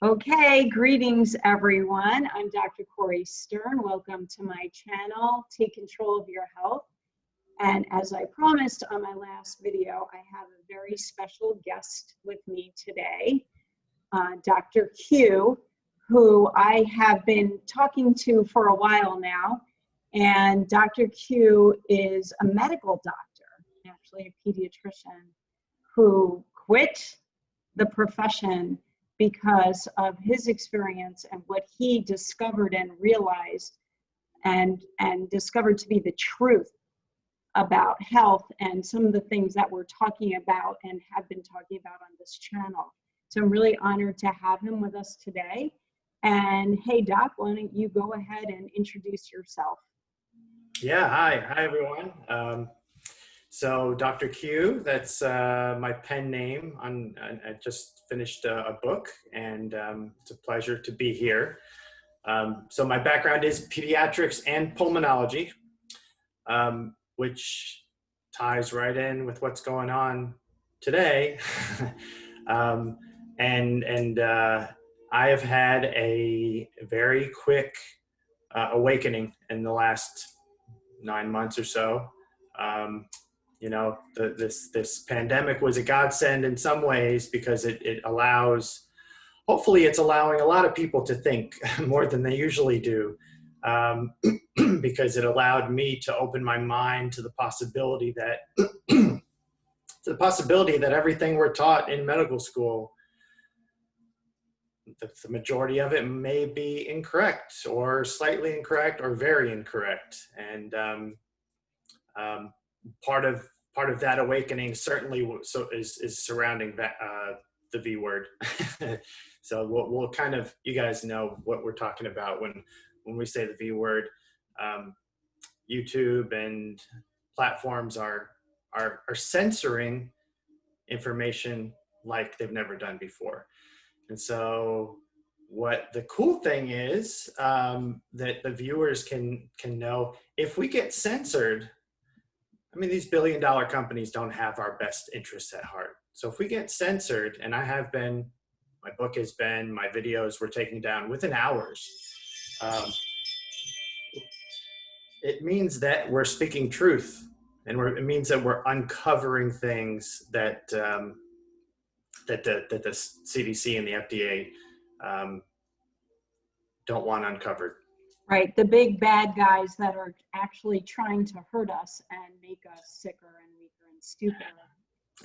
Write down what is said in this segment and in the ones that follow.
Okay, greetings everyone. I'm Dr. Corey Stern. Welcome to my channel, Take Control of Your Health. And as I promised on my last video, I have a very special guest with me today, Dr. Q, who I have been talking to for a while now. And Dr. Q is a medical doctor, actually a pediatrician, who quit the profession because of his experience and what he discovered and realized and discovered to be the truth about health and some of the things that we're talking about and have been talking about on this channel. So I'm really honored to have him with us today. And hey, Doc, why don't you go ahead and introduce yourself? Yeah, hi everyone. So Dr. Q, that's my pen name. I just finished a book, and it's a pleasure to be here. So my background is pediatrics and pulmonology, which ties right in with what's going on today. I have had a very quick awakening in the last 9 months or so. You know, this pandemic was a godsend in some ways because it allows, hopefully it's allowing a lot of people to think more than they usually do, because it allowed me to open my mind to the possibility that everything we're taught in medical school, the majority of it may be incorrect or slightly incorrect or very incorrect. And part of that awakening certainly is surrounding that, the V word. So we'll kind of, you guys know what we're talking about when we say the V word. YouTube and platforms are censoring information like they've never done before. And so what the cool thing is, that the viewers can know, if we get censored, I mean, these billion-dollar companies don't have our best interests at heart. So if we get censored, and I have been, my book has been, my videos were taken down within hours, it means that we're speaking truth, and it means that we're uncovering things that that the CDC and the FDA don't want uncovered. Right, the big bad guys that are actually trying to hurt us and make us sicker and weaker and stupider.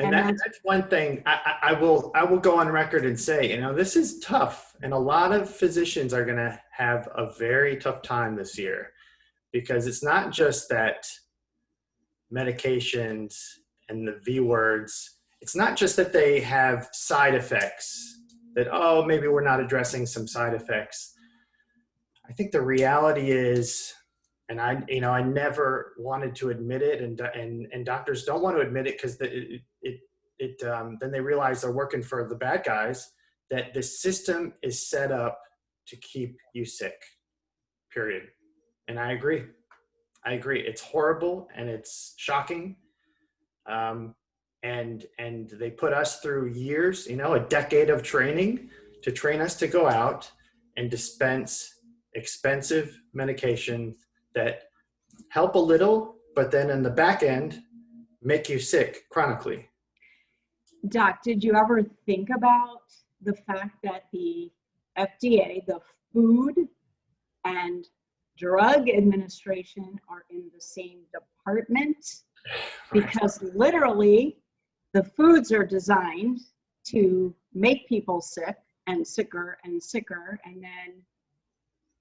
And that's one thing I will go on record and say, you know, this is tough. And a lot of physicians are going to have a very tough time this year, because it's not just that medications and the V words, it's not just that they have side effects, that, oh, maybe we're not addressing some side effects. I think the reality is, and I never wanted to admit it, and doctors don't want to admit it because then they realize they're working for the bad guys, that the system is set up to keep you sick, period. And I agree. It's horrible and it's shocking. And they put us through years, a decade of training to train us to go out and dispense expensive medications that help a little, but then in the back end, make you sick chronically. Doc, did you ever think about the fact that the FDA, the Food and Drug Administration, are in the same department? Because literally the foods are designed to make people sick and sicker and sicker, and then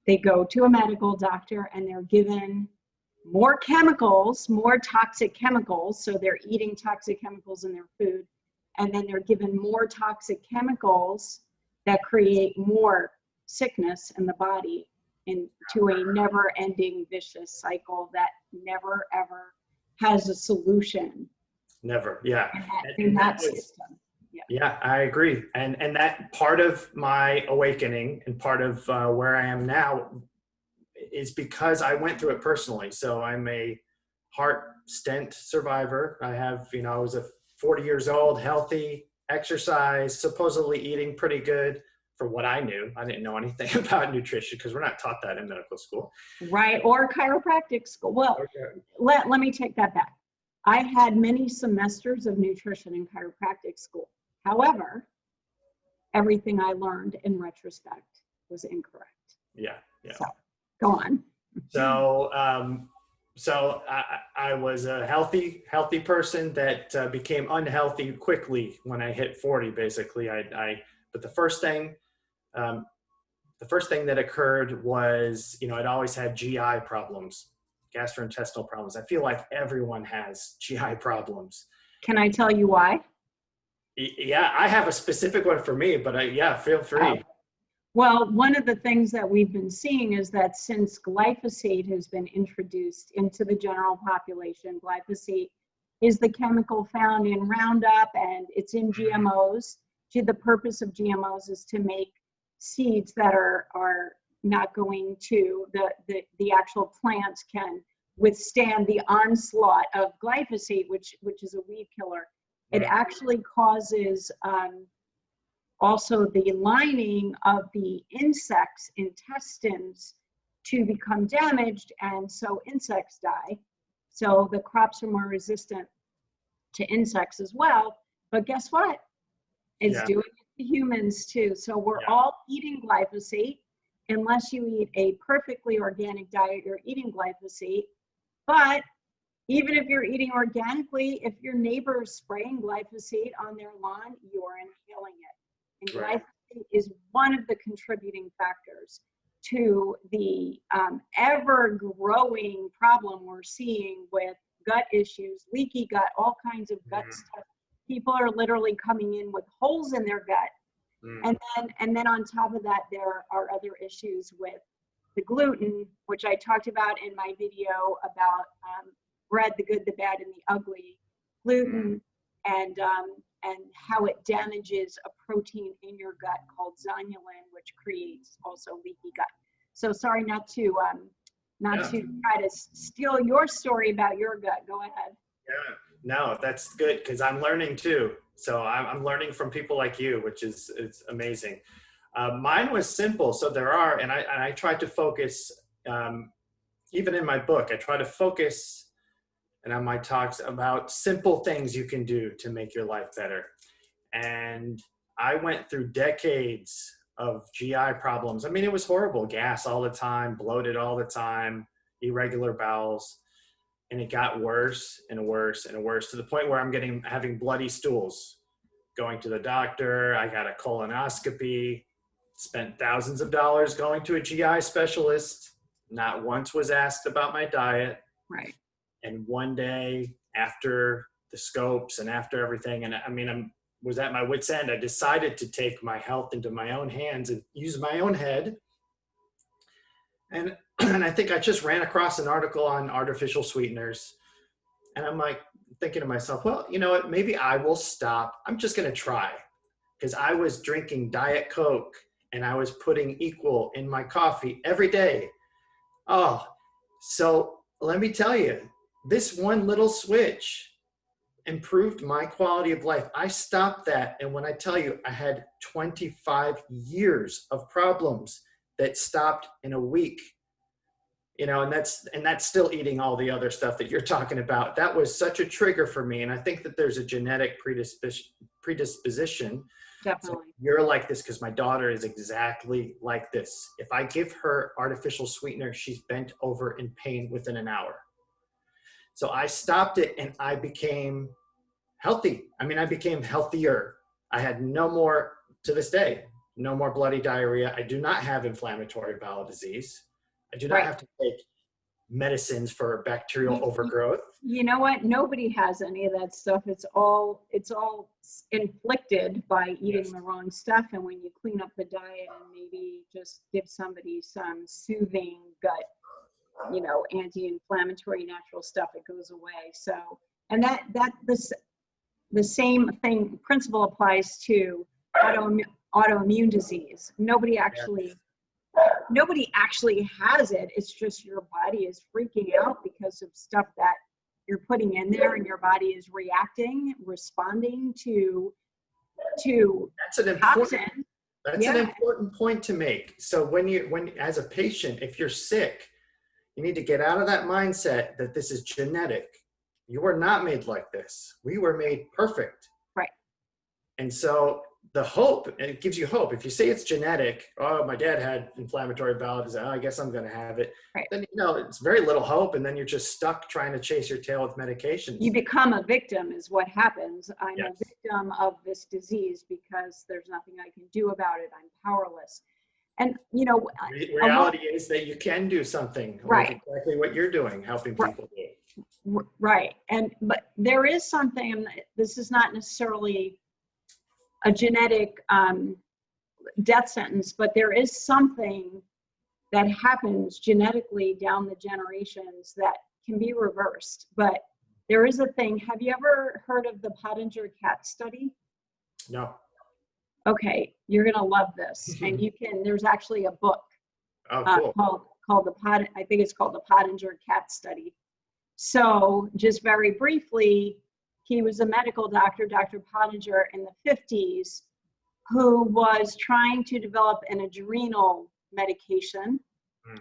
they go to a medical doctor and they're given more chemicals, more toxic chemicals. So they're eating toxic chemicals in their food, and then they're given more toxic chemicals that create more sickness in the body, into a never-ending vicious cycle that never ever has a solution. Never, yeah. In that system. Yeah, I agree. And that part of my awakening and part of where I am now is because I went through it personally. So I'm a heart stent survivor. I have, I was 40 years old, healthy, exercise, supposedly eating pretty good, for what I knew. I didn't know anything about nutrition because we're not taught that in medical school. Right, or chiropractic school. Well, let me take that back. I had many semesters of nutrition in chiropractic school. However, everything I learned in retrospect was incorrect. Yeah, yeah. So, go on. So, I was a healthy person that became unhealthy quickly when I hit 40. Basically, but the first thing that occurred was, I'd always had GI problems, gastrointestinal problems. I feel like everyone has GI problems. Can I tell you why? Yeah, I have a specific one for me, but feel free. Well, one of the things that we've been seeing is that since glyphosate has been introduced into the general population, glyphosate is the chemical found in Roundup and it's in GMOs. The purpose of GMOs is to make seeds that are not going to, the actual plants can withstand the onslaught of glyphosate, which is a weed killer. It actually causes also the lining of the insects' intestines to become damaged, and so insects die. So the crops are more resistant to insects as well. But guess what? It's doing it to humans too. So we're all eating glyphosate. Unless you eat a perfectly organic diet, you're eating glyphosate. But even if you're eating organically, if your neighbor is spraying glyphosate on their lawn, you're inhaling it. And glyphosate is one of the contributing factors to the ever-growing problem we're seeing with gut issues, leaky gut, all kinds of gut stuff. People are literally coming in with holes in their gut. And then on top of that, there are other issues with the gluten, which I talked about in my video about bread, the good, the bad, and the ugly. Gluten and how it damages a protein in your gut called zonulin, which creates also leaky gut. So sorry not to try to steal your story about your gut. Go ahead. Yeah, no, that's good because I'm learning too. So I'm learning from people like you, which is amazing. Mine was simple. So and I tried to focus, even in my book, I try to focus and on my talks about simple things you can do to make your life better. And I went through decades of GI problems. I mean, it was horrible. Gas all the time, bloated all the time, irregular bowels. And it got worse and worse and worse to the point where I'm having bloody stools. Going to the doctor, I got a colonoscopy, spent thousands of dollars going to a GI specialist. Not once was asked about my diet. Right. And one day after the scopes and after everything, and I mean, I was at my wit's end. I decided to take my health into my own hands and use my own head. And I think I just ran across an article on artificial sweeteners. And I'm like thinking to myself, well, you know what? Maybe I will stop. I'm just going to try. Because I was drinking Diet Coke and I was putting Equal in my coffee every day. Oh, so let me tell you, this one little switch improved my quality of life. I stopped that. And when I tell you, I had 25 years of problems that stopped in a week. And that's still eating all the other stuff that you're talking about. That was such a trigger for me. And I think that there's a genetic predisposition. Definitely. So you're like this because my daughter is exactly like this. If I give her artificial sweetener, she's bent over in pain within an hour. So I stopped it and I became healthy. I mean, I became healthier. I had to this day, no more bloody diarrhea. I do not have inflammatory bowel disease. I do not have to take medicines for bacterial overgrowth. You know what? Nobody has any of that stuff. It's all inflicted by eating the wrong stuff. And when you clean up the diet and maybe just give somebody some soothing gut, anti-inflammatory natural stuff, it goes away. So, and the same principle applies to autoimmune disease. Nobody actually has it. It's just your body is freaking out because of stuff that you're putting in there, and your body is responding to That's an important toxin. That's an Yeah, important point to make. So as a patient, if you're sick, you need to get out of that mindset that this is genetic. You were not made like this. We were made perfect. right. And so the hope, and it gives you hope. If you say it's genetic, oh, my dad had inflammatory bowel disease, oh, I guess I'm going to have it. Right. Then, it's very little hope. And then you're just stuck trying to chase your tail with medications. You become a victim is what happens. I'm Yes. a victim of this disease because there's nothing I can do about it. I'm powerless. And, Reality is that you can do something, right. like exactly what you're doing, helping people do. Right. But there is something, this is not necessarily a genetic death sentence, but there is something that happens genetically down the generations that can be reversed. But there is a thing. Have you ever heard of the Pottinger cat study? No. Okay, you're gonna love this, and there's actually a book called I think it's called the Pottinger cat study. So just very briefly, he was a medical doctor, Dr. Pottinger, in the 50s, who was trying to develop an adrenal medication.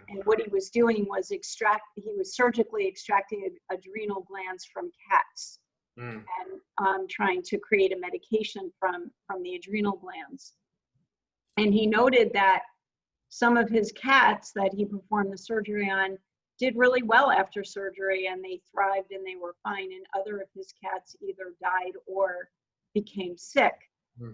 And what he was doing was he was surgically extracting adrenal glands from cats and trying to create a medication from the adrenal glands. And he noted that some of his cats that he performed the surgery on did really well after surgery, and they thrived and they were fine. And other of his cats either died or became sick.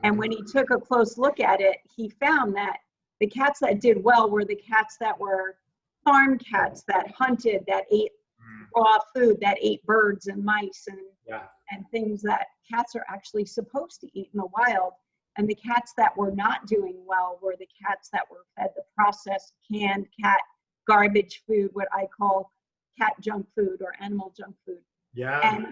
And when he took a close look at it, he found that the cats that did well were the cats that were farm cats that hunted, that ate raw food, that ate birds and mice and things that cats are actually supposed to eat in the wild. And the cats that were not doing well were the cats that were fed the processed, canned cat garbage food, what I call cat junk food or animal junk food. Yeah. And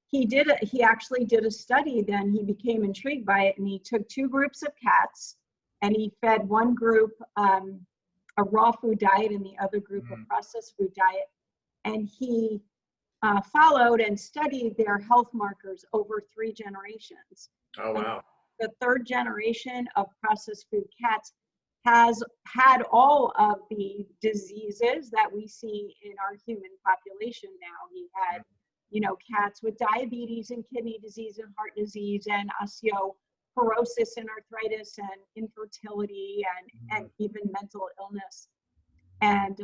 he actually did a study. Then he became intrigued by it, and he took two groups of cats and he fed one group a raw food diet and the other group a processed food diet. And he followed and studied their health markers over 3 generations. Oh, wow. And the 3rd generation of processed food cats has had all of the diseases that we see in our human population now. He had, cats with diabetes and kidney disease and heart disease and osteoporosis and arthritis and infertility and even mental illness. And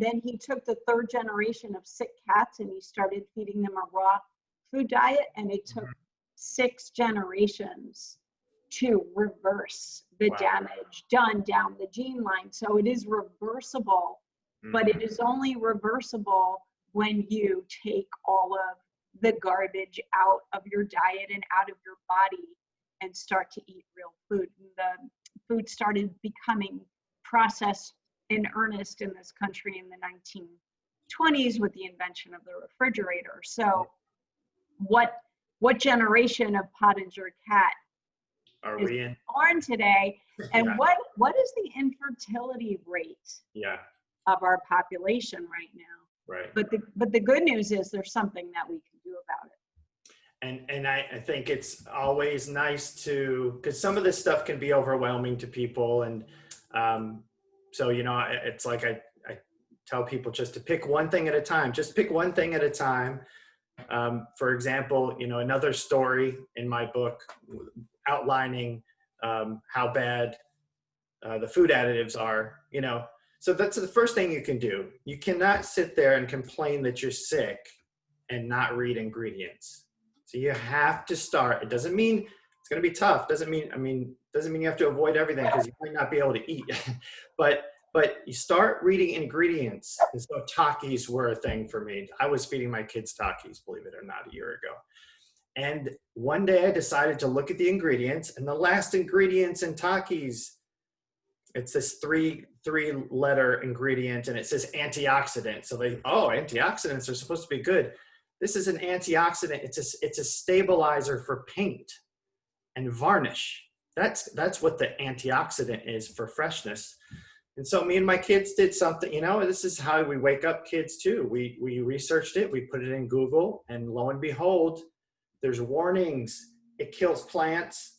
then he took the 3rd generation of sick cats and he started feeding them a raw food diet, and it took 6 generations to reverse the damage done down the gene line. So it is reversible, but it is only reversible when you take all of the garbage out of your diet and out of your body and start to eat real food. The food started becoming processed in earnest in this country in the 1920s with the invention of the refrigerator. So what generation of Pottinger cat are is we in? Born today? And what is the infertility rate of our population right now? Right. But the good news is there's something that we can do about it. And I think it's always nice because some of this stuff can be overwhelming to people. And so, it's like I tell people just to pick one thing at a time. Just pick one thing at a time. For example, another story in my book outlining how bad the food additives are, So that's the first thing you can do. You cannot sit there and complain that you're sick and not read ingredients. So you have to start. It doesn't mean it's going to be tough. Doesn't mean you have to avoid everything because you might not be able to eat. but you start reading ingredients. And so Takis were a thing for me. I was feeding my kids Takis, believe it or not, a year ago. And one day I decided to look at the ingredients, and the last ingredients in Takis, it's this three-letter ingredient, and it says antioxidant. So antioxidants are supposed to be good. This is an antioxidant. It's a stabilizer for paint and varnish. That's what the antioxidant is for freshness. And so me and my kids did something, this is how we wake up kids too. We researched it, we put it in Google, and lo and behold, there's warnings. It kills plants.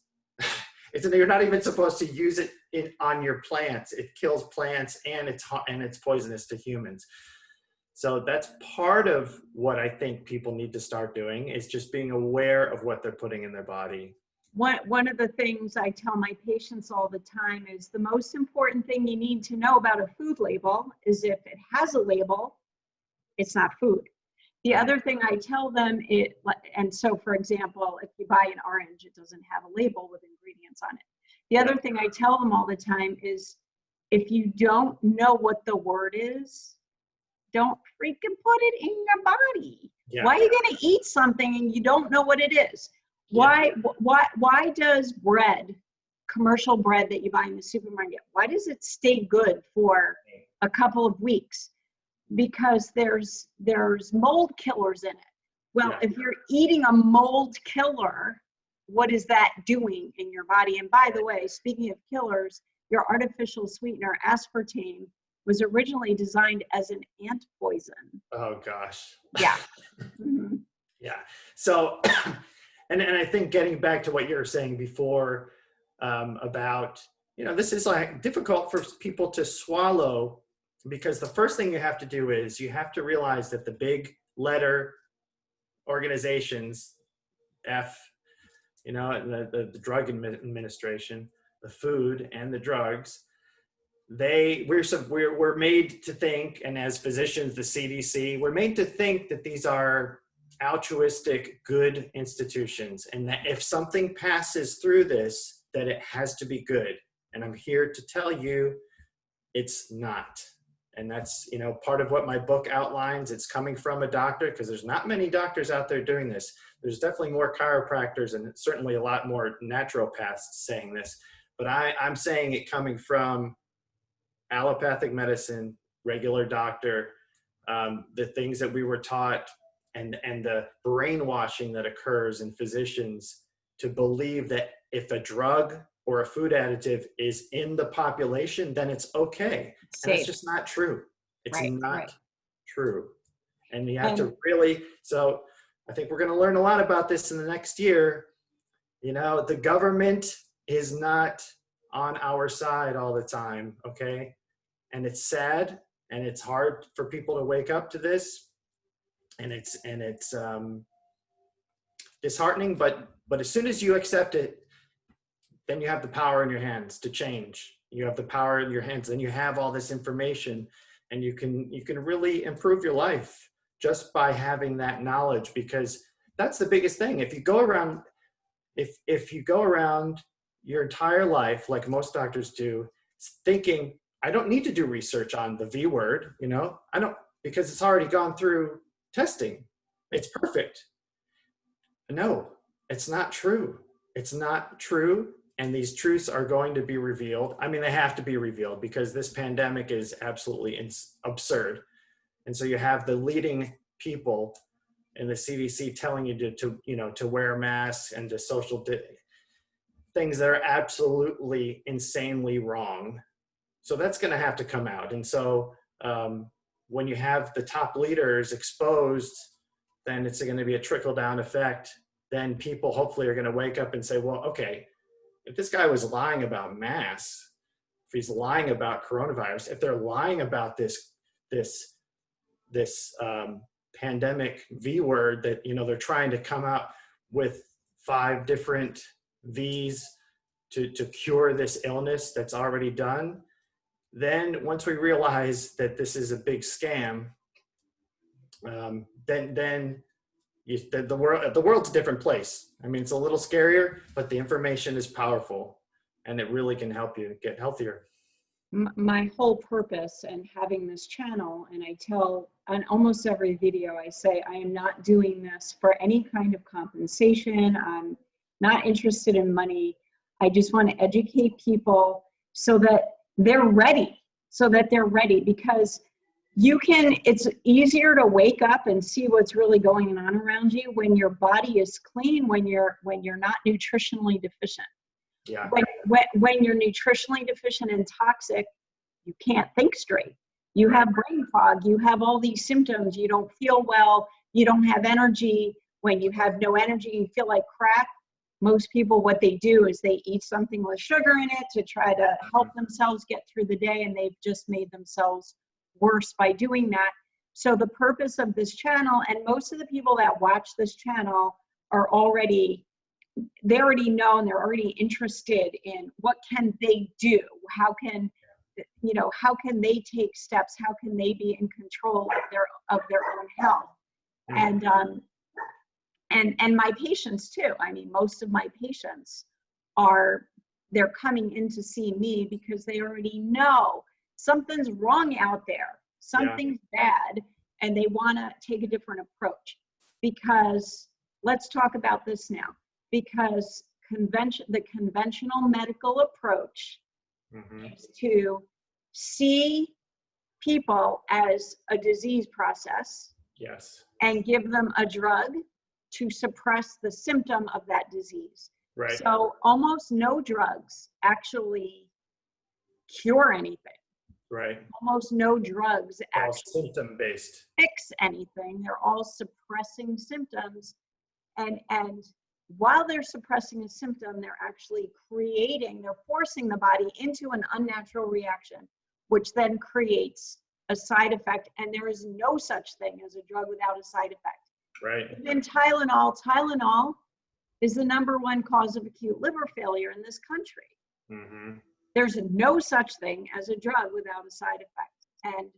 You're not even supposed to use it on your plants. It kills plants, and it's poisonous to humans. So that's part of what I think people need to start doing, is just being aware of what they're putting in their body. One of the things I tell my patients all the time is the most important thing you need to know about a food label is if it has a label, it's not food. The other thing I tell them, and so for example, if you buy an orange, it doesn't have a label with ingredients on it. The other thing I tell them all the time is if you don't know what the word is, don't freaking put it in your body. Yeah. Why are you going to eat something and you don't know what it is? Why does bread, commercial bread that you buy in the supermarket, why does it stay good for a couple of weeks? Because there's mold killers in it. Well, if you're eating a mold killer, what is that doing in your body? And by the way, speaking of killers, your artificial sweetener aspartame was originally designed as an ant poison. Oh gosh. Yeah. Mm-hmm. Yeah. So, and I think getting back to what you were saying before about, this is like difficult for people to swallow, because the first thing you have to do is you have to realize that the big letter organizations, F, the Drug Administration, the food and the drugs, we're made to think, and as physicians, the CDC, we're made to think that these are altruistic, good institutions, and that if something passes through this, that it has to be good. And I'm here to tell you, it's not. And that's, part of what my book outlines. It's coming from a doctor, because there's not many doctors out there doing this. There's definitely more chiropractors and certainly a lot more naturopaths saying this. But I'm saying it coming from allopathic medicine, regular doctor, the things that we were taught, and the brainwashing that occurs in physicians to believe that if a drug or a food additive is in the population, then it's okay. And it's just not true. It's not true. And you have to really, so I think we're going to learn a lot about this in the next year. The government is not on our side all the time, okay? And it's sad, and it's hard for people to wake up to this, and it's disheartening, but as soon as you accept it, then you have the power in your hands to change. You have the power in your hands, and you have all this information, and you can really improve your life just by having that knowledge, because that's the biggest thing. If you go around, if you go around your entire life, like most doctors do, thinking, I don't need to do research on the V word, I don't, because it's already gone through testing. It's perfect. No, it's not true. It's not true. And these truths are going to be revealed. I mean, they have to be revealed, because this pandemic is absolutely absurd. And so you have the leading people in the CDC telling you to wear masks and to social things that are absolutely insanely wrong. So that's going to have to come out. And so when you have the top leaders exposed, then it's going to be a trickle-down effect. Then people hopefully are going to wake up and say, well, okay, if this guy was lying about masks, if he's lying about coronavirus, if they're lying about this pandemic V word that, they're trying to come out with 5 different V's to cure this illness that's already done, then once we realize that this is a big scam, then the world's a different place. I mean, it's a little scarier, but the information is powerful, and it really can help you get healthier. My whole purpose in having this channel, and I tell on almost every video, I say, I am not doing this for any kind of compensation. I'm not interested in money. I just want to educate people so that they're ready, because it's easier to wake up and see what's really going on around you when your body is clean, when you're not nutritionally deficient. Yeah. When you're nutritionally deficient and toxic, you can't think straight. You have brain fog, you have all these symptoms, you don't feel well, you don't have energy. When you have no energy, you feel like crap. most people, what they do is they eat something with sugar in it to try to help themselves get through the day, and they've just made themselves worse by doing that. So the purpose of this channel, and most of the people that watch this channel are already, they already know and they're already interested in what can they do, how can, you know, how can they take steps, how can they be in control of their own health. And my patients too. I mean, most of my patients they're coming in to see me because they already know something's wrong out there, something's bad, and they want to take a different approach. Because let's talk about this now. Because the conventional medical approach is to see people as a disease process, and give them a drug to suppress the symptom of that disease. Right. So almost no drugs actually cure anything. Right. Almost no drugs actually symptom-based. Fix anything. They're all suppressing symptoms. And while they're suppressing a symptom, they're actually they're forcing the body into an unnatural reaction, which then creates a side effect. And there is no such thing as a drug without a side effect. Right. And Tylenol is the #1 cause of acute liver failure in this country. There's no such thing as a drug without a side effect. And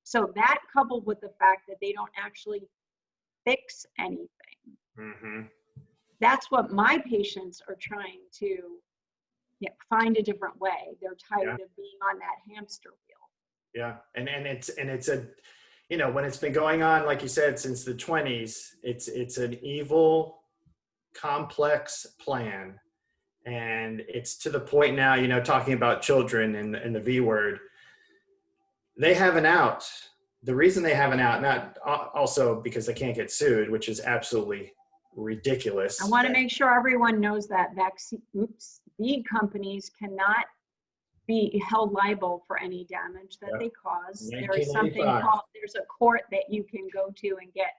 so that, coupled with the fact that they don't actually fix anything, that's what my patients are trying to find a different way. They're tired of being on that hamster wheel. Yeah, and it's a, you know, when it's been going on, like you said, since the 20s, it's an evil, complex plan. And it's to the point now, you know, talking about children and the V word, they have an out. The reason they have an out, not also because they can't get sued, which is absolutely ridiculous. I want to make sure everyone knows that feed companies cannot be held liable for any damage that they cause. There is something called, there's a court that you can go to and get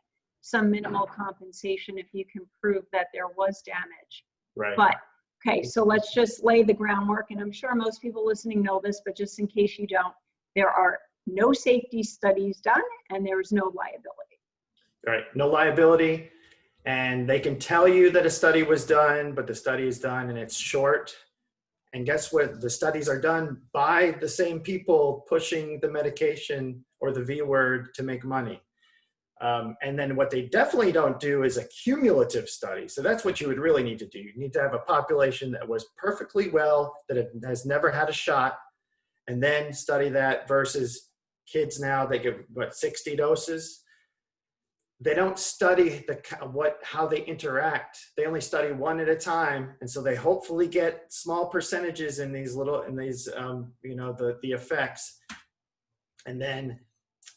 some minimal compensation if you can prove that there was damage. Right. But okay, so let's just lay the groundwork, and I'm sure most people listening know this, but just in case you don't, there are no safety studies done, and there is no liability. Right, no liability, and they can tell you that a study was done, but the study is done and it's short. And guess what? The studies are done by the same people pushing the medication or the V word to make money. And then what they definitely don't do is a cumulative study. So that's what you would really need to do. You need to have a population that was perfectly well, that has never had a shot, and then study that versus kids now, they give, 60 doses? They don't study how they interact. They only study one at a time. And so they hopefully get small percentages in these you know, the effects. And then,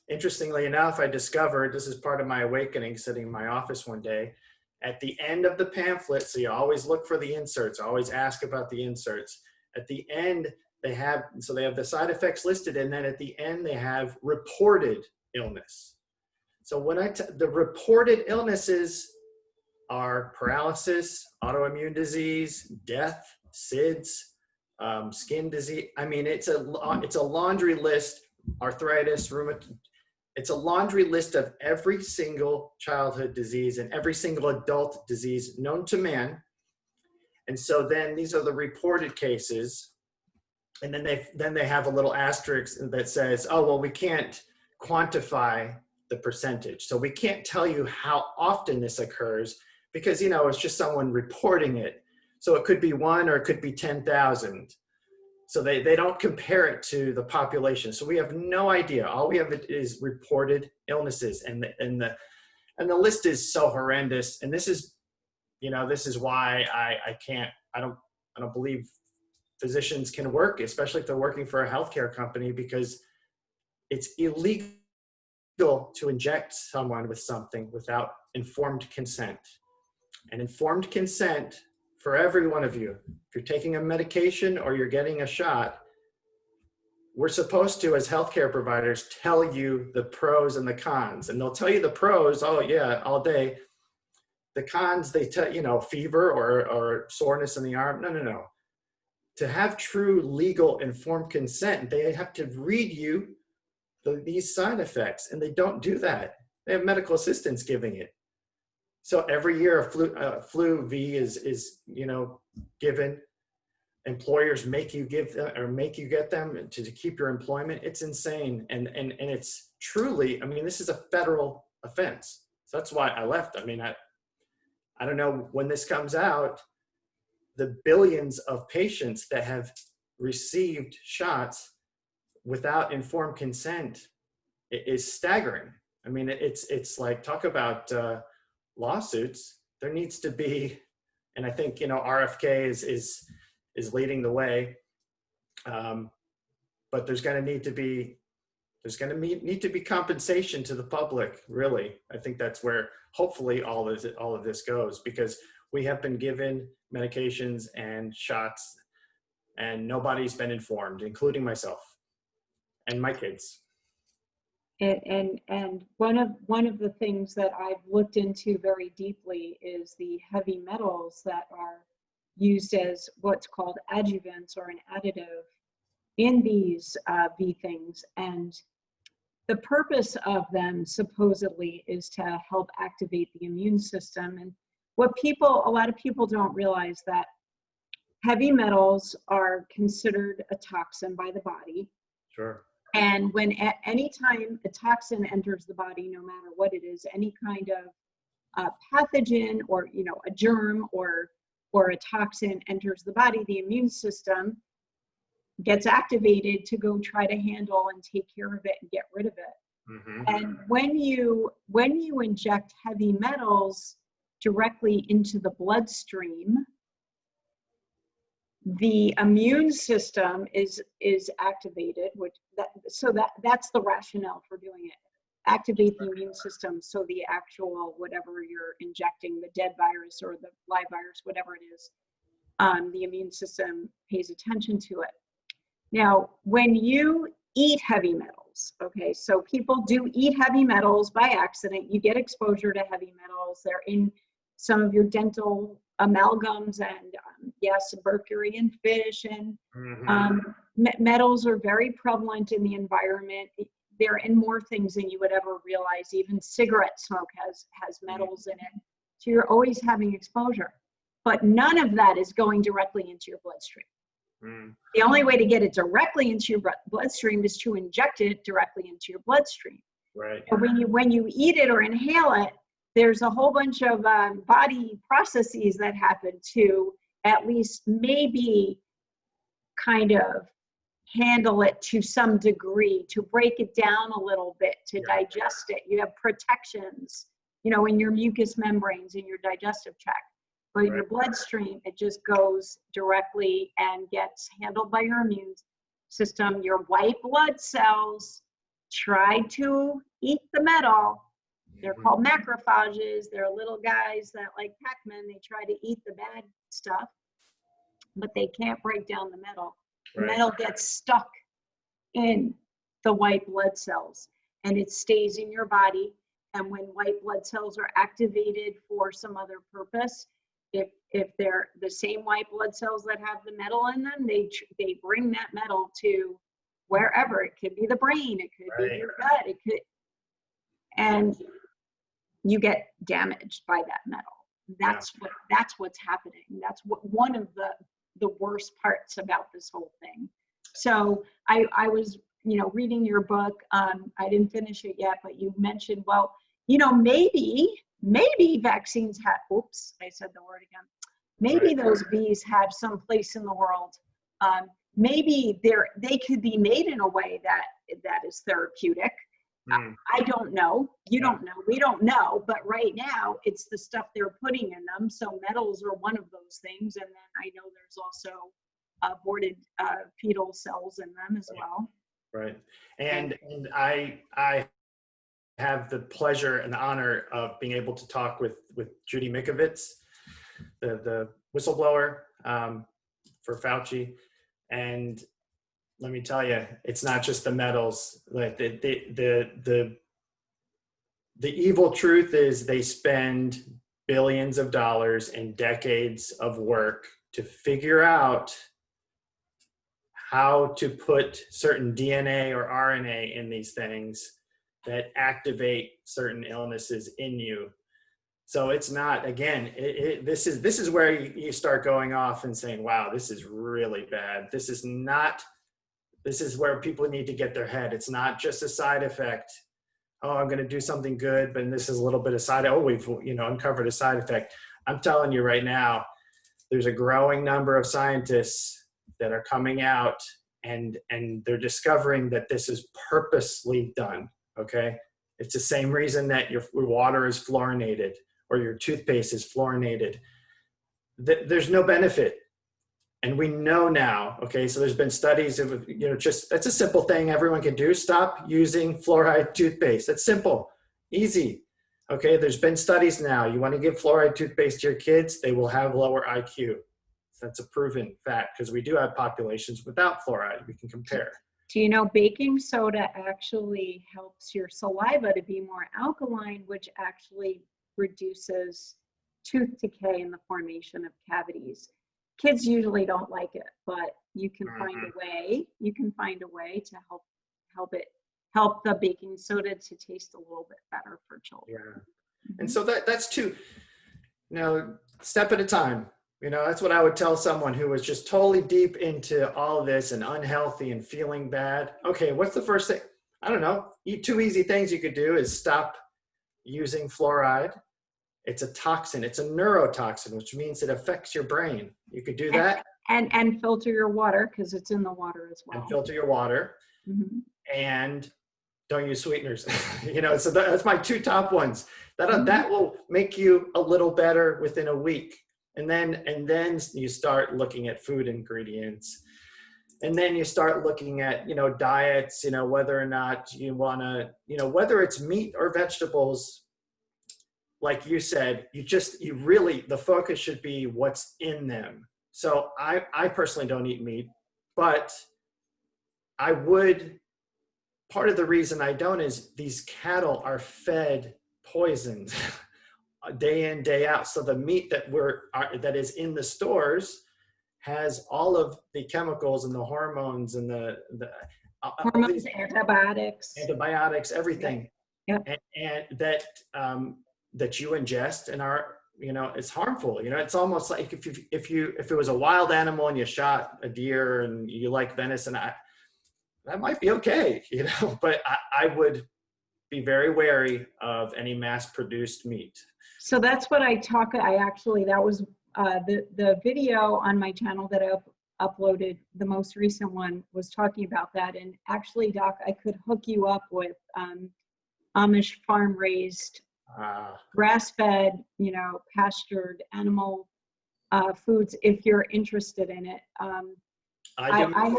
interestingly enough, I discovered, this is part of my awakening, sitting in my office one day, at the end of the pamphlet, so you always look for the inserts, always ask about the inserts. At the end, they have the side effects listed, and then at the end, they have reported illness. So the reported illnesses are paralysis, autoimmune disease, death, SIDS, skin disease. I mean, it's a laundry list, arthritis, rheumatoid. It's a laundry list of every single childhood disease and every single adult disease known to man. And so then these are the reported cases. And then they have a little asterisk that says, oh, well, we can't quantify the percentage. So we can't tell you how often this occurs because, you know, it's just someone reporting it. So it could be 1 or it could be 10,000. So they don't compare it to the population. So we have no idea. All we have is reported illnesses, and the list is so horrendous. And this is why I don't believe physicians can work, especially if they're working for a healthcare company, because it's illegal to inject someone with something without informed consent. And informed consent for every one of you, if you're taking a medication or you're getting a shot, we're supposed to, as healthcare providers, tell you the pros and the cons. And they'll tell you the pros, oh yeah, all day. The cons, they tell, you know, fever or soreness in the arm. No, no, no. To have true legal informed consent, they have to read you these side effects, and they don't do that. They have medical assistants giving it. So every year a flu V is you know, given. Employers make you give them, or make you get them to keep your employment. It's insane. And it's truly, I mean, this is a federal offense. So that's why I left. I mean, I don't know when this comes out, the billions of patients that have received shots without informed consent is staggering. I mean, it's like, talk about lawsuits. There needs to be, and I think, you know, RFK is leading the way, but there's going to need to be compensation to the public. Really, I think that's where hopefully all of this goes, because we have been given medications and shots, and nobody's been informed, including myself and my kids. And one of the things that I've looked into very deeply is the heavy metals that are used as what's called adjuvants or an additive in these V things. And the purpose of them supposedly is to help activate the immune system. And a lot of people don't realize that heavy metals are considered a toxin by the body. Sure. And when anytime a toxin enters the body, no matter what it is, any kind of pathogen or, you know, a germ or a toxin enters the body, the immune system gets activated to go try to handle and take care of it and get rid of it. Mm-hmm. And when you inject heavy metals directly into the bloodstream, the immune system is activated, that's the rationale for doing it. Activate the immune system so the actual, whatever you're injecting, the dead virus or the live virus, whatever it is, the immune system pays attention to it. Now, when you eat heavy metals, okay, so people do eat heavy metals by accident. You get exposure to heavy metals. They're in some of your dental amalgams, and yes, mercury in fish, and metals are very prevalent in the environment. They're in more things than you would ever realize. Even cigarette smoke has metals in it. So you're always having exposure. But none of that is going directly into your bloodstream. The only way to get it directly into your bloodstream is to inject it directly into your bloodstream. Right. And when you eat it or inhale it, there's a whole bunch of body processes that happen to at least maybe kind of handle it to some degree, to break it down a little bit, to digest it. You have protections, you know, in your mucous membranes, in your digestive tract. But in your bloodstream, it just goes directly and gets handled by your immune system. Your white blood cells try to eat the metal. They're called macrophages. They're little guys that, like Pac-Man, they try to eat the bad stuff, but they can't break down the metal. The metal gets stuck in the white blood cells, and it stays in your body. And when white blood cells are activated for some other purpose, if they're the same white blood cells that have the metal in them, they bring that metal to wherever. It could be the brain, it could be your gut, it could, and you get damaged by that metal. That's what's happening. That's one of the worst parts about this whole thing. So I was, you know, reading your book. I didn't finish it yet, but you mentioned, well, you know, maybe vaccines have, oops, I said the word again. Maybe those bees have some place in the world. Maybe they could be made in a way that is therapeutic. I don't know. You don't know. We don't know. But right now, it's the stuff they're putting in them. So metals are one of those things. And then I know there's also aborted fetal cells in them as well. Right. And I have the pleasure and the honor of being able to talk with Judy Mikovits, the whistleblower for Fauci. And let me tell you, it's not just the metals. Like the evil truth is they spend billions of dollars and decades of work to figure out how to put certain DNA or RNA in these things that activate certain illnesses in you. So it's not, again, this is where you start going off and saying, wow, this is really bad. This is where people need to get their head. It's not just a side effect. Oh, I'm going to do something good, but this is a little bit of side. Oh, we've uncovered a side effect. I'm telling you right now, there's a growing number of scientists that are coming out and they're discovering that this is purposely done. Okay, it's the same reason that your water is fluorinated or your toothpaste is fluorinated. There's no benefit. And we know now, okay, so there's been studies of, just, that's a simple thing everyone can do. Stop using fluoride toothpaste. That's simple, easy. Okay, there's been studies now. You want to give fluoride toothpaste to your kids, they will have lower IQ. That's a proven fact because we do have populations without fluoride. We can compare. Do you know baking soda actually helps your saliva to be more alkaline, which actually reduces tooth decay and the formation of cavities? Kids usually don't like it, but you can find a way. You can find a way to help the baking soda to taste a little bit better for children. Yeah, and so that's two. Step at a time. That's what I would tell someone who was just totally deep into all of this and unhealthy and feeling bad. Okay, what's the first thing? I don't know. Two easy things you could do is stop using fluoride. It's a toxin. It's a neurotoxin, which means it affects your brain. You could do that. And filter your water because it's in the water as well. And filter your water. And don't use sweeteners. So that's my two top ones. That will make you a little better within a week. And then you start looking at food ingredients. And then you start looking at, diets, whether or not you want to, whether it's meat or vegetables. Like you said, the focus should be what's in them. So I personally don't eat meat, but part of the reason I don't is these cattle are fed poisons day in, day out. So the meat that is in the stores has all of the chemicals and the hormones and the hormones, antibiotics, everything. Yeah. And that you ingest and it's harmful. It's almost like if it was a wild animal and you shot a deer and you like venison, that might be okay, but I would be very wary of any mass-produced meat. So that's what that was the video on my channel that I uploaded, the most recent one, was talking about that. And actually, Doc, I could hook you up with Amish farm-raised, grass-fed, pastured animal foods if you're interested in it. I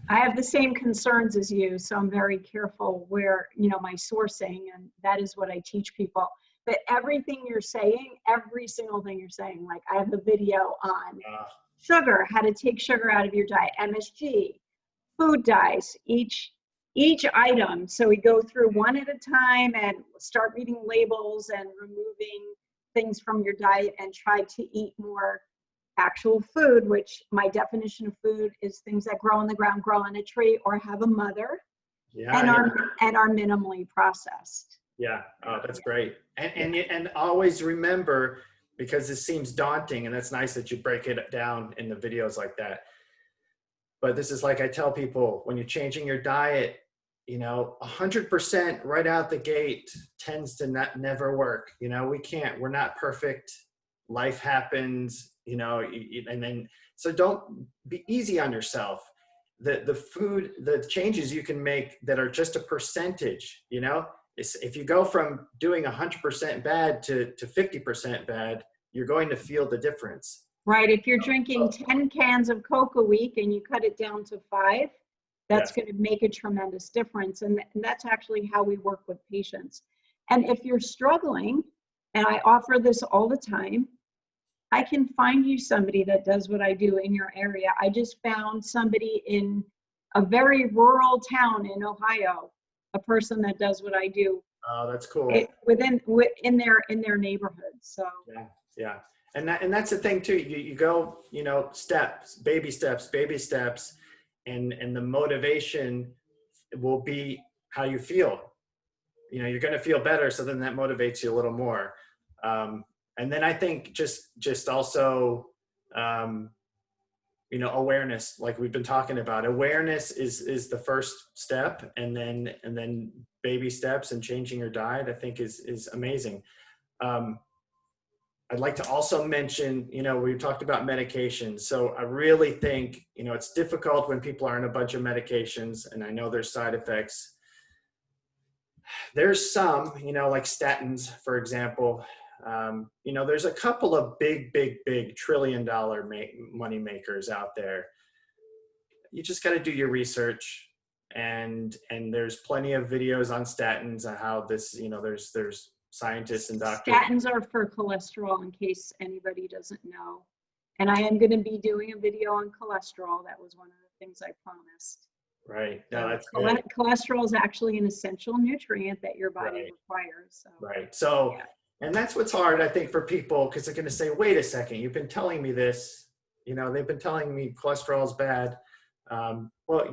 have the same concerns as you, so I'm very careful where, my sourcing, and that is what I teach people. But everything you're saying, every single thing you're saying, like I have a video on sugar, how to take sugar out of your diet, MSG, food dyes, each item. So we go through one at a time and start reading labels and removing things from your diet and try to eat more actual food, which my definition of food is things that grow on the ground, grow on a tree, or have a mother, and are minimally processed. Yeah, oh, that's great. And always remember, because this seems daunting, and that's nice that you break it down in the videos like that. But this is like I tell people, when you're changing your diet, 100% right out the gate tends to never work. We're not perfect. Life happens, and then, so don't be easy on yourself. The changes you can make that are just a percentage, if you go from doing 100% bad to 50% bad, you're going to feel the difference. Right. If you're drinking 10 cans of Coke a week and you cut it down to 5, that's going to make a tremendous difference. And that's actually how we work with patients. And if you're struggling, and I offer this all the time, I can find you somebody that does what I do in your area. I just found somebody in a very rural town in Ohio, a person that does what I do. Oh, that's cool. In their neighborhood. So Yeah, yeah. And that's the thing too. You go, steps, baby steps, and the motivation will be how you feel. You're going to feel better, so then that motivates you a little more. And then I think just also, awareness, like we've been talking about. Awareness is the first step, and then baby steps and changing your diet, I think is amazing. I'd like to also mention, we talked about medications. So I really think, it's difficult when people are on a bunch of medications, and I know there's side effects. There's some, like statins, for example. There's a couple of big $1 trillion money makers out there. You just got to do your research, and there's plenty of videos on statins and how this, there's scientists and doctors. Statins are for cholesterol, in case anybody doesn't know. And I am going to be doing a video on cholesterol. That was one of the things I promised. Right. No, that's cholesterol is actually an essential nutrient that your body requires. So. Right. So, yeah. And that's what's hard, I think, for people, because they're going to say, wait a second, you've been telling me this, they've been telling me cholesterol is bad. Well,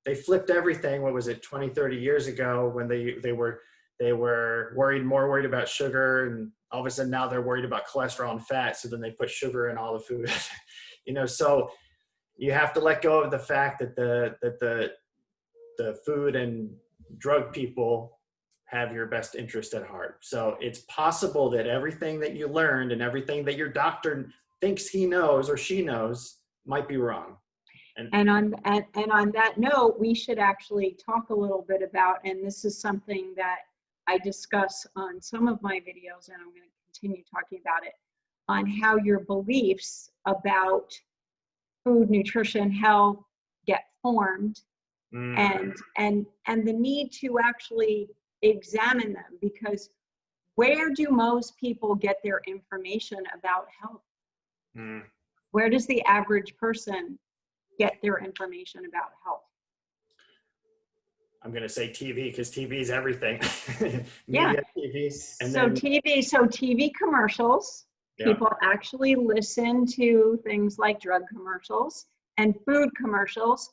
they flipped everything. What was it, 20, 30 years ago, when they were more worried about sugar, and all of a sudden now they're worried about cholesterol and fat. So then they put sugar in all the food, so you have to let go of the fact that the food and drug people have your best interest at heart. So it's possible that everything that you learned and everything that your doctor thinks he knows or she knows might be wrong. And on that note, we should actually talk a little bit about, and this is something that I discuss on some of my videos, and I'm going to continue talking about it, on how your beliefs about food, nutrition, health get formed, and the need to actually examine them, because where do most people get their information about health? Where does the average person get their information about health? I'm going to say TV, because TV is everything. Media, TV. And TV commercials. Yeah. People actually listen to things like drug commercials and food commercials.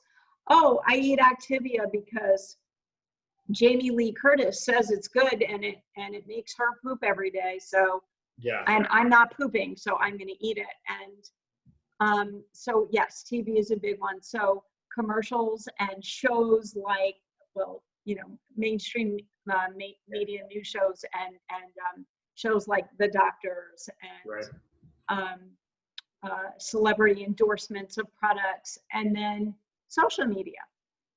Oh, I eat Activia because Jamie Lee Curtis says it's good, and it makes her poop every day. So yeah, and I'm not pooping, so I'm going to eat it. And so yes, TV is a big one. So commercials and shows like, mainstream media news shows and shows like The Doctors and celebrity endorsements of products, and then social media.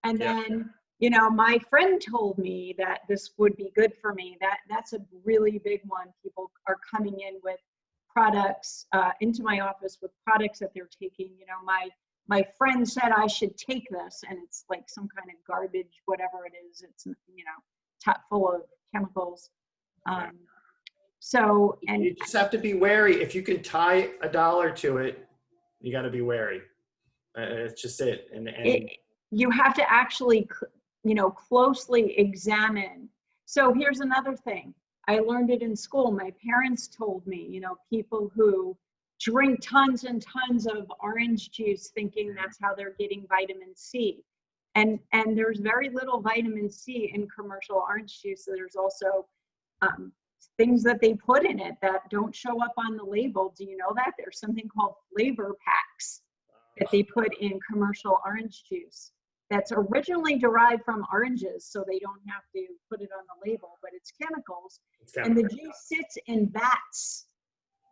And then, my friend told me that this would be good for me. That's a really big one. People are coming in with products into my office with products that they're taking. My friend said I should take this, and it's like some kind of garbage, whatever it is. It's, full of chemicals. So, and you just have to be wary. If you can tie $1 to it, you got to be wary. It's just it. You have to actually, closely examine. So here's another thing. I learned it in school. My parents told me, people who drink tons and tons of orange juice thinking that's how they're getting vitamin C. And there's very little vitamin C in commercial orange juice. So there's also things that they put in it that don't show up on the label. Do you know that? There's something called flavor packs that they put in commercial orange juice that's originally derived from oranges, so they don't have to put it on the label, but it's chemicals. And the juice sits in vats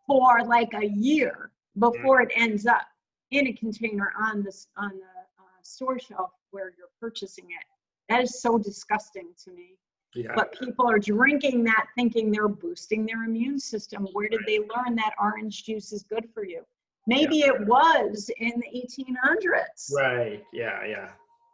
for like a year before it ends up in a container on the store shelf where you're purchasing it. That is so disgusting to me. Yeah. But people are drinking that thinking they're boosting their immune system. Where did they learn that orange juice is good for you? Maybe it was in the 1800s. Right. Yeah.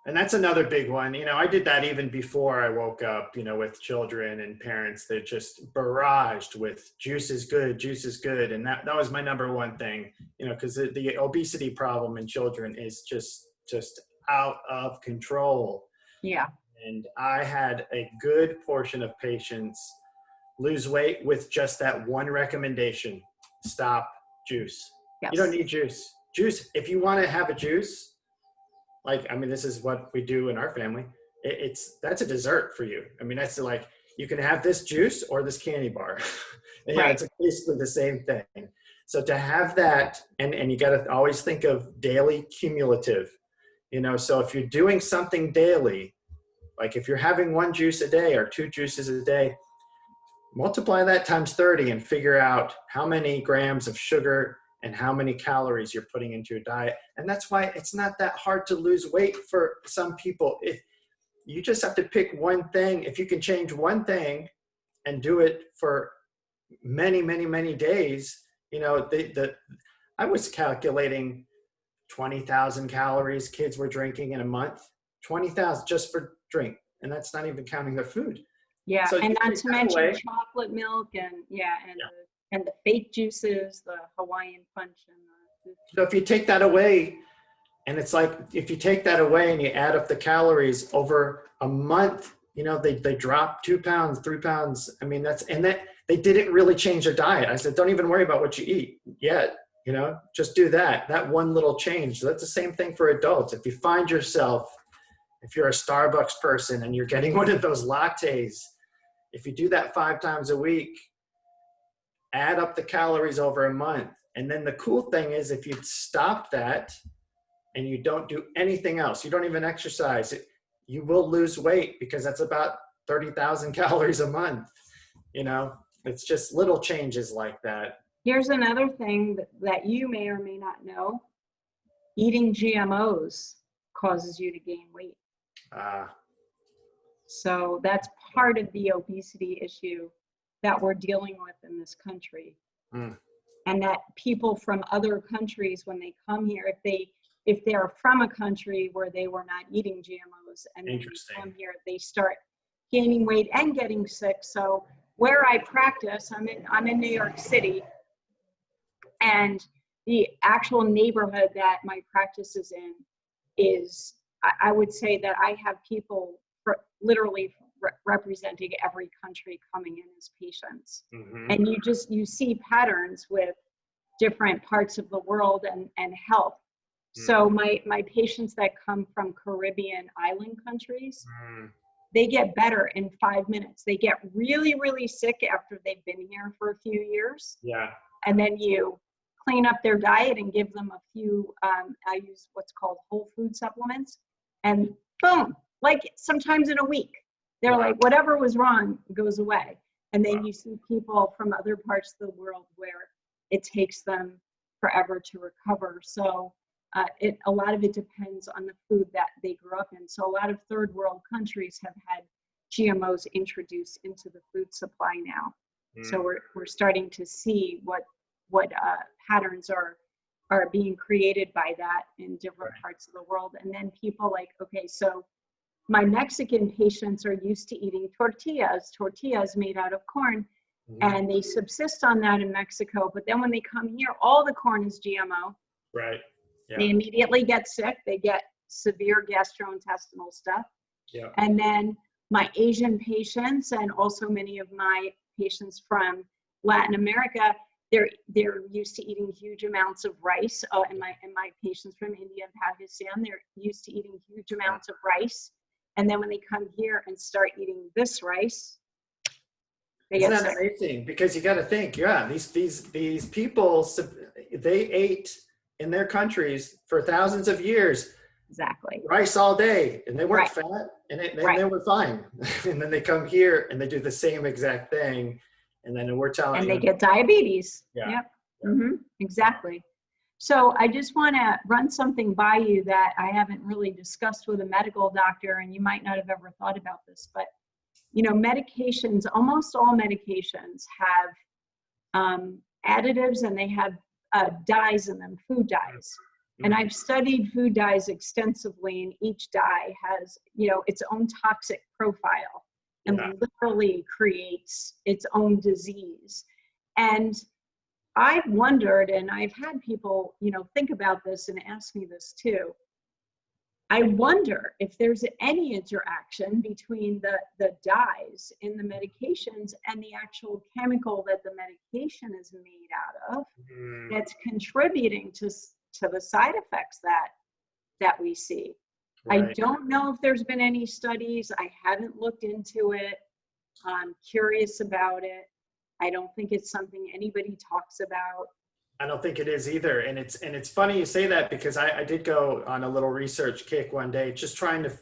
And that's another big one. I did that even before I woke up, with children and parents. They're just barraged with juice is good. And that was my number one thing, because the obesity problem in children is just out of control. Yeah. And I had a good portion of patients lose weight with just that one recommendation: stop juice. Yes. You don't need juice. Juice, if you want to have a juice, like, I mean, this is what we do in our family. That's a dessert for you. I mean, that's like, you can have this juice or this candy bar. And yeah, Right. it's basically the same thing. So to have that, and you got to always think of daily cumulative, so if you're doing something daily, like if you're having one juice a day or two juices a day, multiply that times 30 and figure out how many grams of sugar and how many calories you're putting into your diet. And that's why it's not that hard to lose weight for some people. If you just have to pick one thing, if you can change one thing and do it for many, many, many days, I was calculating 20,000 calories kids were drinking in a month, 20,000 just for drink. And that's not even counting their food. Yeah, So and not to mention away. chocolate milk and the fake juices, the Hawaiian punch and So if you take that away, and it's like, if you take that away and you add up the calories over a month, they drop 2 pounds, 3 pounds. I mean, they didn't really change their diet. I said, don't even worry about what you eat yet. Just do that one little change. That's the same thing for adults. If you find yourself, if you're a Starbucks person and you're getting one of those lattes, if you do that 5 times a week, add up the calories over a month. And then the cool thing is, if you stop that and you don't do anything else, you don't even exercise, you will lose weight, because that's about 30,000 calories a month. It's just little changes like that. Here's another thing that you may or may not know. Eating GMOs causes you to gain weight. So that's part of the obesity issue that we're dealing with in this country. And that people from other countries, when they come here, if they're from a country where they were not eating GMOs and then they come here, they start gaining weight and getting sick. So where I practice, I'm in New York City, and the actual neighborhood that my practice is in is, I would say that I have people literally representing every country coming in as patients. And you see patterns with different parts of the world and health. So my patients that come from Caribbean island countries, they get better in 5 minutes. They get really, really sick after they've been here for a few years. Yeah. And then you clean up their diet and give them a few, I use what's called whole food supplements, and boom, like sometimes in a week, they're like, whatever was wrong goes away. And then you see people from other parts of the world where it takes them forever to recover. So a lot of it depends on the food that they grew up in. So a lot of third world countries have had GMOs introduced into the food supply now. So we're starting to see what patterns are being created by that in different parts of the world. And then people like, okay, so my Mexican patients are used to eating tortillas made out of corn, and they subsist on that in Mexico. But then when they come here, all the corn is GMO. Right. Yeah. They immediately get sick. They get severe gastrointestinal stuff. Yeah. And then my Asian patients, and also many of my patients from Latin America, they're used to eating huge amounts of rice. And my patients from India and Pakistan, they're used to eating huge amounts of rice. And then when they come here and start eating this rice, they get sick. Isn't that amazing? Because you got to think, these people, they ate in their countries for thousands of years. Exactly. Rice all day, and they weren't fat, and they were fine. And then they come here and they do the same exact thing, and then we're telling them. And they get diabetes. Yeah. Yep. Mm-hmm. Exactly. So I just want to run something by you that I haven't really discussed with a medical doctor, and you might not have ever thought about this, but medications, almost all medications have additives, and they have dyes in them, food dyes. And I've studied food dyes extensively, and each dye has, its own toxic profile and literally creates its own disease. And I've wondered, and I've had people, think about this and ask me this too. I wonder if there's any interaction between the dyes in the medications and the actual chemical that the medication is made out of that's contributing to the side effects that we see. Right. I don't know if there's been any studies. I haven't looked into it. I'm curious about it. I don't think it's something anybody talks about. I don't think it is either. And it's funny you say that, because I did go on a little research kick one day, just trying to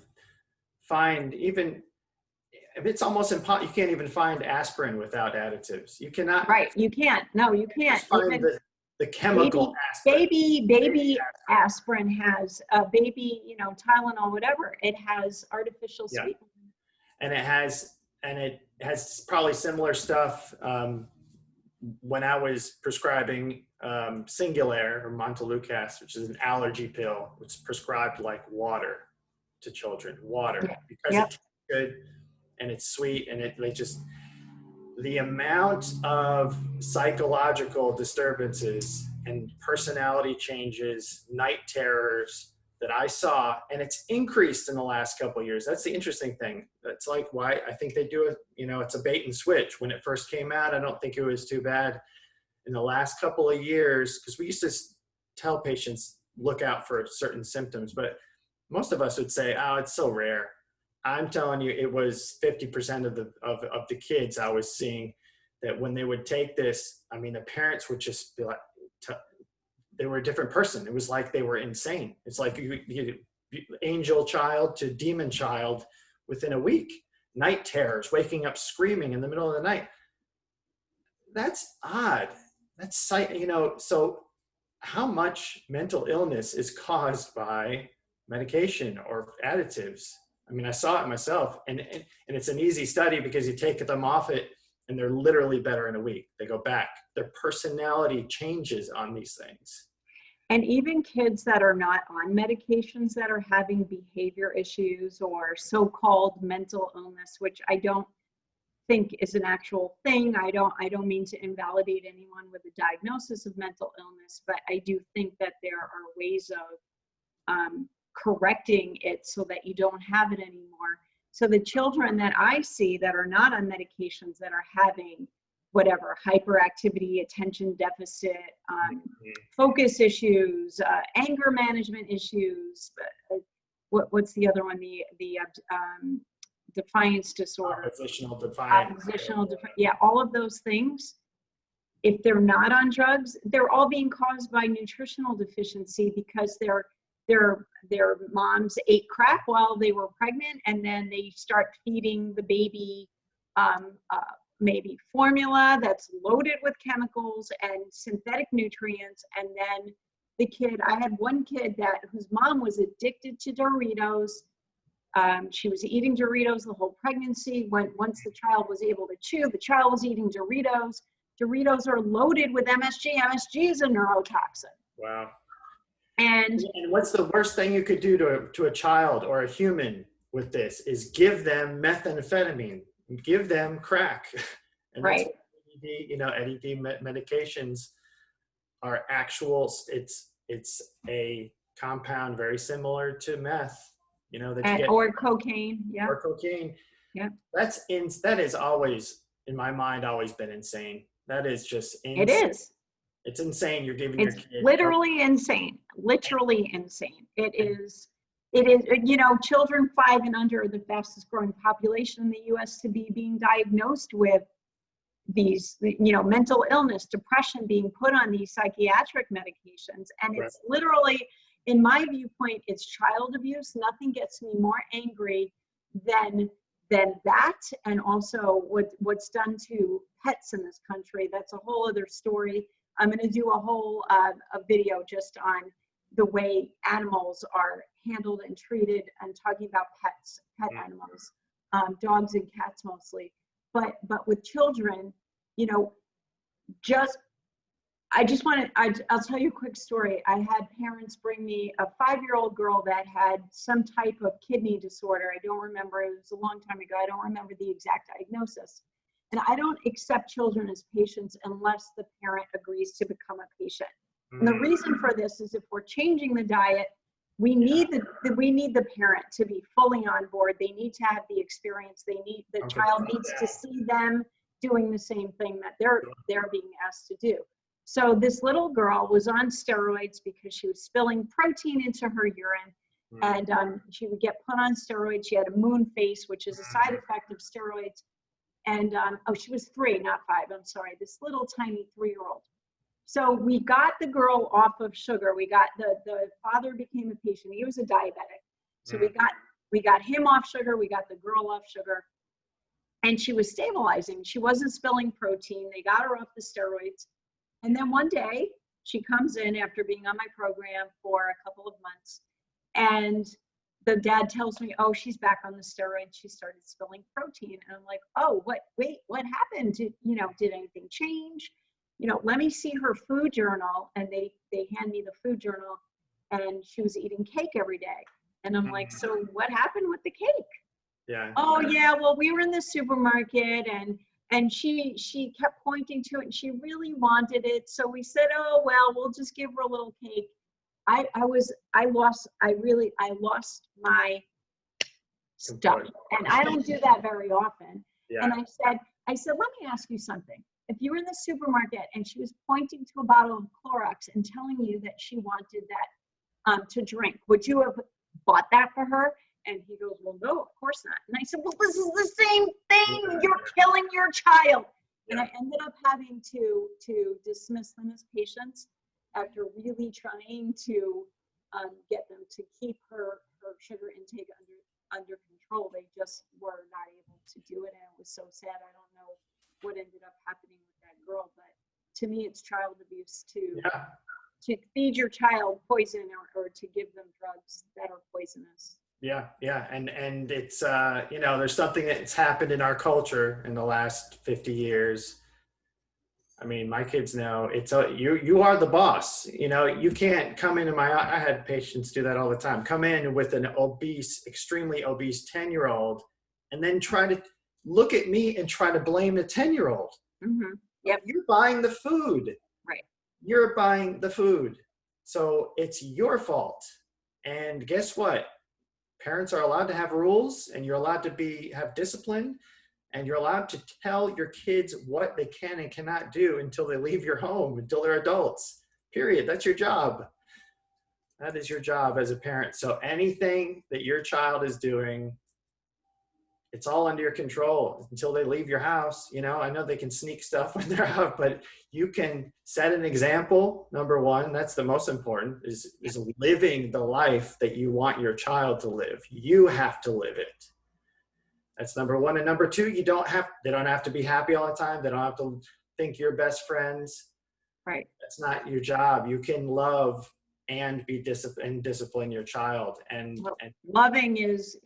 find, even if it's almost impossible, you can't even find aspirin without additives. You cannot. Right. You can't. No, you can't. Find Even the chemical aspect. baby aspirin has baby, Tylenol, whatever. It has artificial sweeteners. And it has probably similar stuff. When I was prescribing Singulair or Montelukast, which is an allergy pill, which is prescribed like water to children, because it's good and it's sweet, and the amount of psychological disturbances and personality changes, night terrors that I saw, and it's increased in the last couple of years. That's the interesting thing. That's like why I think they do it. It's a bait and switch. When it first came out, I don't think it was too bad. In the last couple of years, because we used to tell patients, look out for certain symptoms, but most of us would say, oh, it's so rare. I'm telling you, it was 50% of the kids I was seeing that when they would take this, I mean, the parents would just be like, they were a different person. It was like they were insane. It's like you angel child to demon child within a week. Night terrors, waking up screaming in the middle of the night. That's odd. That's so how much mental illness is caused by medication or additives? I mean, I saw it myself, and it's an easy study because you take them off it and they're literally better in a week. They go back. Their personality changes on these things. And even kids that are not on medications that are having behavior issues or so-called mental illness, which I don't think is an actual thing. I don't mean to invalidate anyone with a diagnosis of mental illness, but I do think that there are ways of correcting it so that you don't have it anymore. So the children that I see that are not on medications that are having whatever, hyperactivity, attention deficit, focus issues, anger management issues, what's the other one? The defiance disorder. Oppositional defiance. Yeah, all of those things. If they're not on drugs, they're all being caused by nutritional deficiency because their moms ate crap while they were pregnant, and then they start feeding the baby maybe formula that's loaded with chemicals and synthetic nutrients, and then the kid, I had one kid whose mom was addicted to Doritos. She was eating Doritos the whole pregnancy. Once the child was able to chew, the child was eating Doritos. Doritos are loaded with MSG. MSG is a neurotoxin. Wow. And what's the worst thing you could do to a child or a human with this is give them methamphetamine, give them crack. And right. ADD medications are actual, it's a compound very similar to meth, or cocaine. Yeah. Or cocaine. Yeah. That is always, in my mind, always been insane. That is just insane. It is. It's insane. You're giving your kid. It's literally insane. Literally insane. It is, children 5 and under are the fastest growing population in the US to be being diagnosed with these, mental illness, depression, being put on these psychiatric medications. And it's literally, in my viewpoint, it's child abuse. Nothing gets me more angry than that, and also what's done to pets in this country. That's a whole other story. I'm going to do a whole a video just on the way animals are handled and treated, and talking about pet animals, dogs and cats mostly. But with children, I'll tell you a quick story. I had parents bring me a 5-year-old girl that had some type of kidney disorder. I don't remember, it was a long time ago. I don't remember the exact diagnosis. And I don't accept children as patients unless the parent agrees to become a patient. And the reason for this is if we're changing the diet, we need the parent to be fully on board. They need to have the experience. The child needs to see them doing the same thing that they're being asked to do. So this little girl was on steroids because she was spilling protein into her urine, and she would get put on steroids. She had a moon face, which is a side effect of steroids. And she was 3, not 5. I'm sorry. This little tiny 3-year-old. So we got the girl off of sugar. We got the father became a patient. He was a diabetic. So we got him off sugar. We got the girl off sugar. And she was stabilizing. She wasn't spilling protein. They got her off the steroids. And then one day she comes in after being on my program for a couple of months. And the dad tells me, oh, she's back on the steroids. She started spilling protein. And I'm like, oh, what happened? Did anything change? Let me see her food journal. And they hand me the food journal, and she was eating cake every day. And I'm like, so what happened with the cake? Yeah. Oh yeah, well, we were in the supermarket, and she kept pointing to it, and she really wanted it. So we said, oh well, we'll just give her a little cake. I lost my stuff, and I don't do that very often. Yeah. And I said, let me ask you something. If you were in the supermarket and she was pointing to a bottle of Clorox and telling you that she wanted that to drink, would you have bought that for her? And he goes, well, no, of course not. And I said, well, this is the same thing. You're killing your child. And I ended up having to dismiss them as patients after really trying to get them to keep her sugar intake under control. They just were not able to do it, and it was so sad. I don't know what ended up happening with that girl, but to me, it's child abuse to feed your child poison or to give them drugs that are poisonous. Yeah, and it's there's something that's happened in our culture in the last 50 years. I mean, my kids know it's you are the boss. You can't come into I had patients do that all the time. Come in with an extremely obese 10-year-old, and then try to look at me and try to blame the 10-year-old. Mm-hmm. Yep. You're buying the food. Right. You're buying the food. So it's your fault. And guess what? Parents are allowed to have rules, and you're allowed to have discipline, and you're allowed to tell your kids what they can and cannot do until they leave your home, until they're adults. Period. That's your job. That is your job as a parent. So anything that your child is doing, it's all under your control until they leave your house. I know they can sneak stuff when they're out, but you can set an example. Number one, that's the most important, is living the life that you want your child to live. You have to live it. That's number one. And number two, they don't have to be happy all the time. They don't have to think you're best friends. Right. That's not your job. You can love and be discipline your child. And loving is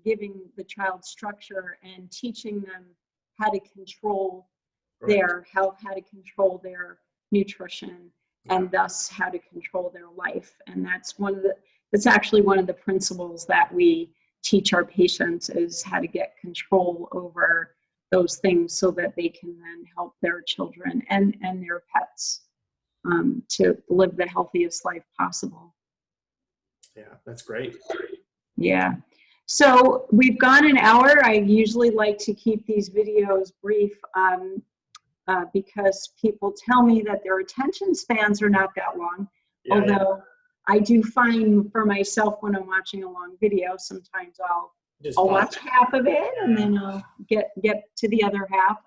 giving the child structure and teaching them how to control their health, how to control their nutrition, and thus how to control their life. And that's actually one of the principles that we teach our patients, is how to get control over those things so that they can then help their children and their pets to live the healthiest life possible. Yeah, that's great. Yeah. So we've gone an hour. I usually like to keep these videos brief because people tell me that their attention spans are not that long. Yeah, although I do find for myself, when I'm watching a long video, sometimes I'll watch half of it and then I'll get to the other half.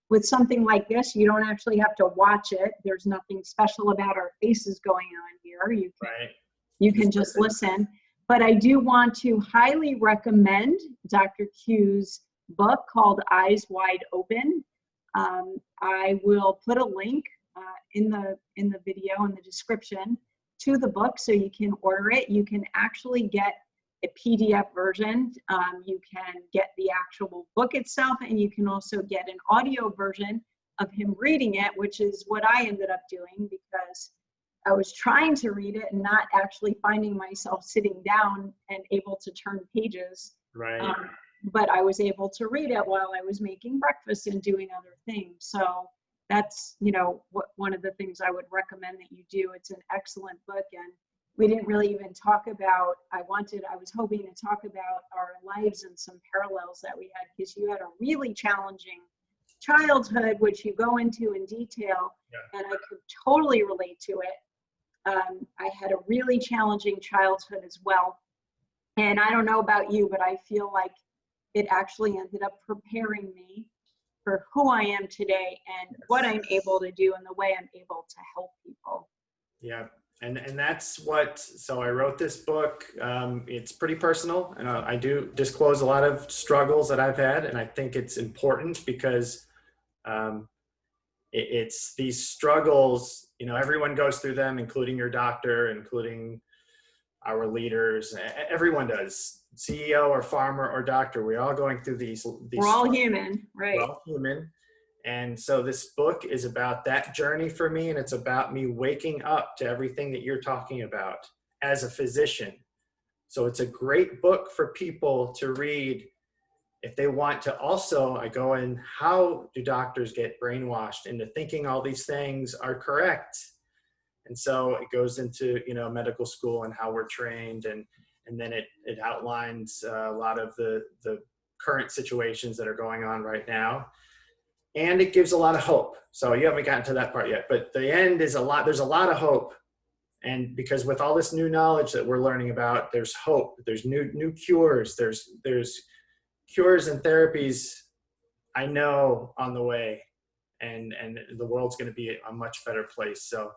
With something like this, you don't actually have to watch it. There's nothing special about our faces going on here. You can just listen. But I do want to highly recommend Dr. Q's book called Eyes Wide Open. I will put a link in the video, in the description, to the book so you can order it. You can actually get a PDF version. You can get the actual book itself, and you can also get an audio version of him reading it, which is what I ended up doing because I was trying to read it and not actually finding myself sitting down and able to turn pages. Right. But I was able to read it while I was making breakfast and doing other things. So that's, one of the things I would recommend that you do. It's an excellent book, and we didn't really even talk about, I was hoping to talk about our lives and some parallels that we had, because you had a really challenging childhood, which you go into in detail, and I could totally relate to it. I had a really challenging childhood as well. And I don't know about you, but I feel like it actually ended up preparing me for who I am today and what I'm able to do and the way I'm able to help people. Yeah. And that's what, so I wrote this book. It's pretty personal, and I do disclose a lot of struggles that I've had. And I think it's important because it's these struggles, you know, everyone goes through them, including your doctor, including our leaders. Everyone does, CEO or farmer or doctor. We're all going through these We're all human, right? We're all human. And so this book is about that journey for me, and it's about me waking up to everything that you're talking about as a physician. So it's a great book for people to read if they want to. Also, I go in, how do doctors get brainwashed into thinking all these things are correct? And so it goes into, you know, medical school and how we're trained, and then it outlines a lot of the current situations that are going on right now. And it gives a lot of hope. So you haven't gotten to that part yet, but the end is there's a lot of hope. And because with all this new knowledge that we're learning about, there's hope, there's new cures, there's cures and therapies I know on the way, and the world's going to be a much better place. So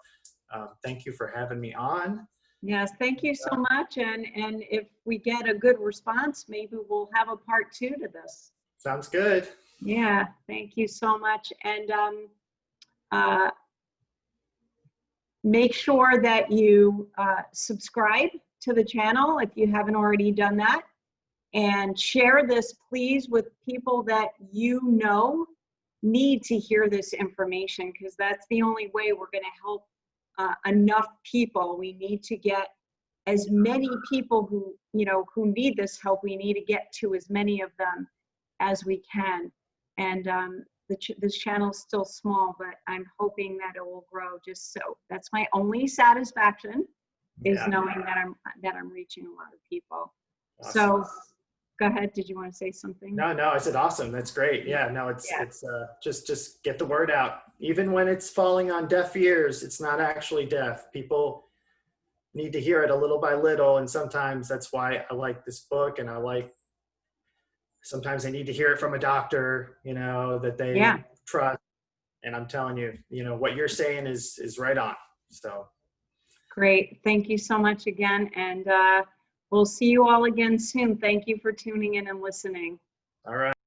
thank you for having me on. Yes, thank you so much. And if we get a good response, maybe we'll have a part 2 to this. Sounds good. Yeah, thank you so much. And make sure that you subscribe to the channel if you haven't already done that. And share this, please, with people that you know need to hear this information, because that's the only way we're going to help enough people. We need to get as many people who need this help. We need to get to as many of them as we can. And this channel is still small, but I'm hoping that it will grow. Just so that's my only satisfaction, is knowing that I'm reaching a lot of people. Awesome. So go ahead. Did you want to say something? No, I said awesome. That's great. Yeah, no, it's just get the word out. Even when it's falling on deaf ears, it's not actually deaf. People need to hear it a little by little, and sometimes that's why I like this book, and sometimes they need to hear it from a doctor, you know, that they trust. And I'm telling you, you know, what you're saying is right on. So great. Thank you so much again. And we'll see you all again soon. Thank you for tuning in and listening. All right.